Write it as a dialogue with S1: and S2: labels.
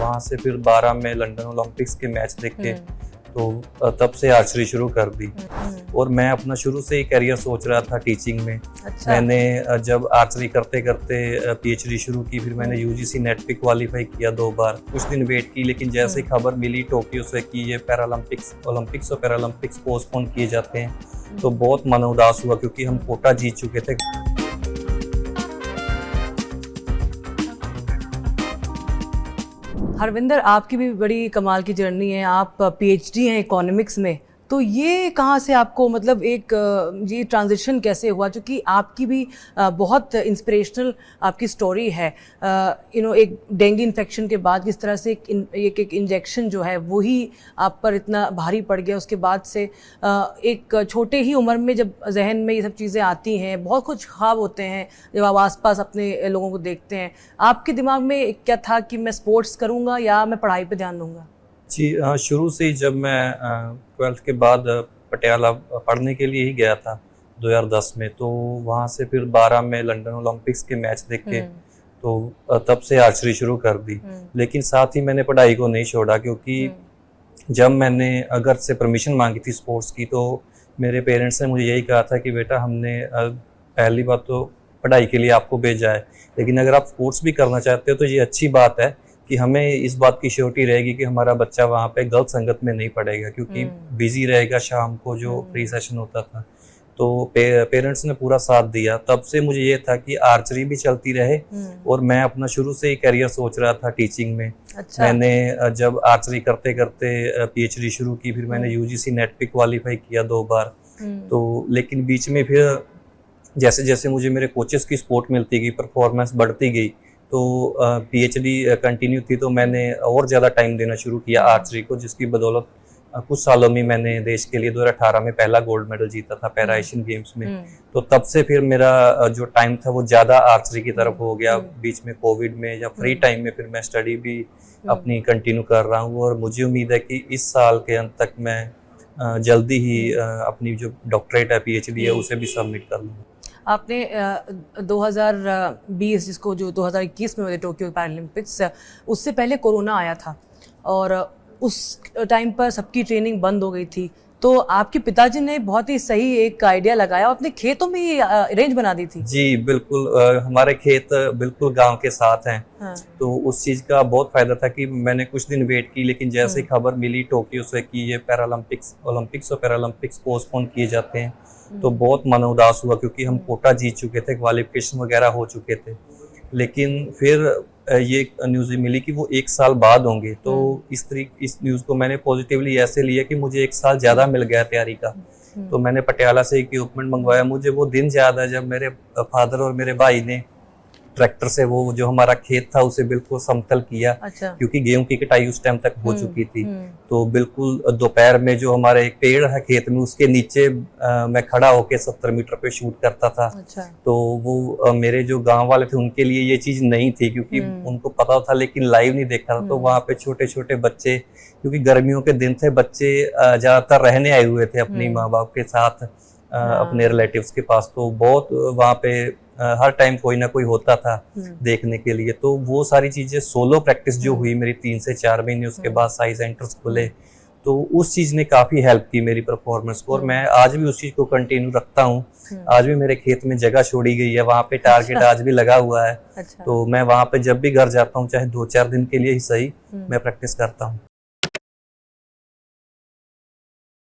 S1: वहाँ से फिर 12 में लंदन ओलंपिक्स के मैच देखे, तो तब से आर्चरी शुरू कर दी। और मैं अपना शुरू से ही करियर सोच रहा था टीचिंग में।
S2: अच्छा।
S1: मैंने जब आर्चरी करते करते पीएचडी शुरू की, फिर मैंने यूजीसी नेट पे क्वालिफाई किया 2 बार। कुछ दिन वेट की, लेकिन जैसे ही खबर मिली टोक्यो से कि ये ओलंपिक्स और पैरालंपिक्स पोस्टपोन किए जाते हैं, तो बहुत मन उदास हुआ, क्योंकि हम कोटा जीत चुके थे।
S2: हरविंदर, आपकी भी बड़ी कमाल की जर्नी है। आप पीएचडी हैं इकोनॉमिक्स में, तो ये कहाँ से आपको मतलब एक ये ट्रांजिशन कैसे हुआ? क्योंकि आपकी भी बहुत इंस्पिरेशनल आपकी स्टोरी है। एक डेंगू इन्फेक्शन के बाद किस तरह से एक इंजेक्शन जो है वही आप पर इतना भारी पड़ गया। उसके बाद से एक छोटे ही उम्र में जब जहन में ये सब चीज़ें आती हैं, बहुत कुछ ख्वाब होते हैं जब आप आसपास अपने लोगों को देखते हैं, आपके दिमाग में क्या था कि मैं स्पोर्ट्स करूँगा या मैं पढ़ाई पर ध्यान दूँगा?
S1: जी, शुरू से ही जब मैं 12th के बाद पटियाला पढ़ने के लिए ही गया था 2010 में, तो वहाँ से फिर 12 में लंदन ओलंपिक्स के मैच देखे, तो तब से आर्चरी शुरू कर दी। लेकिन साथ ही मैंने पढ़ाई को नहीं छोड़ा, क्योंकि जब मैंने घर से परमिशन मांगी थी स्पोर्ट्स की, तो मेरे पेरेंट्स ने मुझे यही कहा था कि बेटा, हमने पहली बात तो पढ़ाई के लिए आपको भेजा है, लेकिन अगर आप स्पोर्ट्स भी करना चाहते हो तो ये अच्छी बात है कि हमें इस बात की श्योरिटी रहेगी कि हमारा बच्चा वहाँ पे गलत संगत में नहीं पड़ेगा, क्योंकि बिजी रहेगा शाम को जो प्री सेशन होता था। तो पेरेंट्स ने पूरा साथ दिया। तब से मुझे ये था कि आर्चरी भी चलती रहे, और मैं अपना शुरू से ही करियर सोच रहा था टीचिंग में।
S2: अच्छा।
S1: मैंने जब आर्चरी करते करते पीएचडी शुरू की, फिर मैंने यूजीसी नेट पे क्वालिफाई किया 2 बार। तो लेकिन बीच में फिर जैसे जैसे मुझे मेरे कोचेस की सपोर्ट मिलती गई, परफॉर्मेंस बढ़ती गई, तो पीएचडी कंटिन्यू थी, तो मैंने और ज़्यादा टाइम देना शुरू किया आर्चरी को, जिसकी बदौलत कुछ सालों में मैंने देश के लिए 2018 में पहला गोल्ड मेडल जीता था पैरा एशियन गेम्स में। तो तब से फिर मेरा जो टाइम था वो ज़्यादा आर्चरी की तरफ हो गया। बीच में कोविड में या फ्री टाइम में फिर मैं स्टडी भी अपनी कंटिन्यू कर रहा हूँ, और मुझे उम्मीद है कि इस साल के अंत तक मैं जल्दी ही अपनी जो डॉक्टरेट है, पीएचडी है, उसे भी सबमिट कर लूँगा।
S2: आपने 2020 जिसको जो 2021 में हुए टोक्यो पैरालंपिक्स, उससे पहले कोरोना आया था और उस टाइम पर सबकी ट्रेनिंग बंद हो गई थी। तो आपके पिताजी ने बहुत ही सही एक आइडिया लगाया, अपने खेतों में ही रेंज बना दी थी।
S1: जी बिल्कुल, हमारे खेत बिल्कुल गांव के साथ हैं। हाँ। तो उस चीज़ का बहुत फायदा था कि मैंने कुछ दिन वेट की, लेकिन जैसे ही खबर मिली टोक्यो से कि ये ओलंपिक्स और पैरालंपिक्स पोस्टपोन किए जाते हैं, तो बहुत मन उदास हुआ, क्योंकि हम कोटा जीत चुके थे, क्वालिफिकेशन वगैरह हो चुके थे। लेकिन फिर ये न्यूज़ मिली कि वो 1 साल बाद होंगे। तो इस न्यूज़ को मैंने पॉजिटिवली ऐसे लिया कि मुझे 1 साल ज़्यादा मिल गया तैयारी का। तो मैंने पटियाला से इक्विपमेंट मंगवाया। मुझे वो दिन याद है जब मेरे फादर और मेरे भाई ने ट्रैक्टर से वो जो हमारा खेत था उसे बिल्कुल समतल किया। अच्छा। क्योंकि गेहूं की कटाई उस टाइम तक हो चुकी थी। तो बिल्कुल दोपहर में जो हमारे एक पेड़ है खेत में, उसके नीचे मैं खड़ा होके 70 मीटर पे शूट करता था। अच्छा। तो वो मेरे जो गांव वाले थे उनके लिए ये चीज नहीं थी, क्योंकि उनको पता था, लेकिन लाइव नहीं देखा था। तो वहाँ पे छोटे छोटे बच्चे, क्योंकि गर्मियों के दिन थे, बच्चे ज्यादातर रहने आए हुए थे अपनी माँ बाप के साथ, अपने रिलेटिव्स के पास। तो बहुत वहाँ पे हर टाइम कोई ना कोई होता था देखने के लिए। तो वो सारी चीजें सोलो प्रैक्टिस जो हुई मेरी 3 से 4 महीने, उसके बाद साई सेंटर्स खुले, तो उस चीज ने काफी हेल्प की मेरी परफॉर्मेंस को। और मैं आज भी उस चीज को कंटिन्यू रखता हूँ। आज भी मेरे खेत में जगह छोड़ी गई है, वहाँ पे टारगेट आज भी लगा हुआ है। तो मैं वहाँ पे जब भी घर जाता हूँ, चाहे 2-4 दिन के लिए ही सही, मैं प्रैक्टिस करता हूँ।